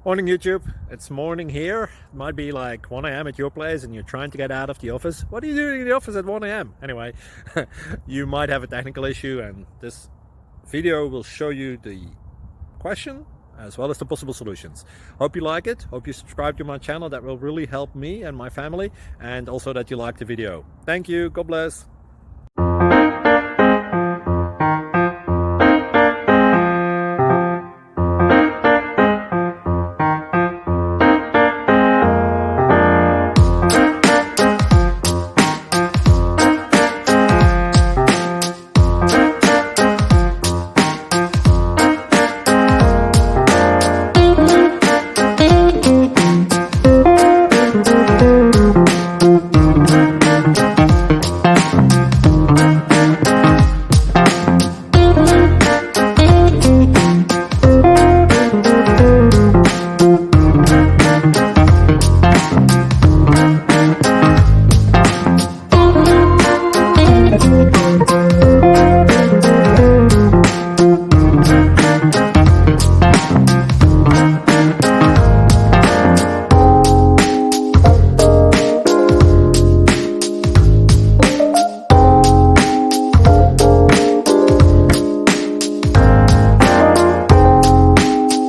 Morning YouTube, it's morning here. It might be like 1 a.m. at your place and you're trying to get out of the office. What are you doing in the office at 1 a.m.? Anyway, you might have a technical issue and this video will show you the question as well as the possible solutions. Hope you like it, hope you subscribe to my channel. That will really help me and my family, and also that you like the video. Thank you, God bless.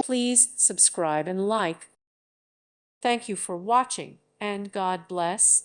Please subscribe and like. Thank you for watching, and God bless.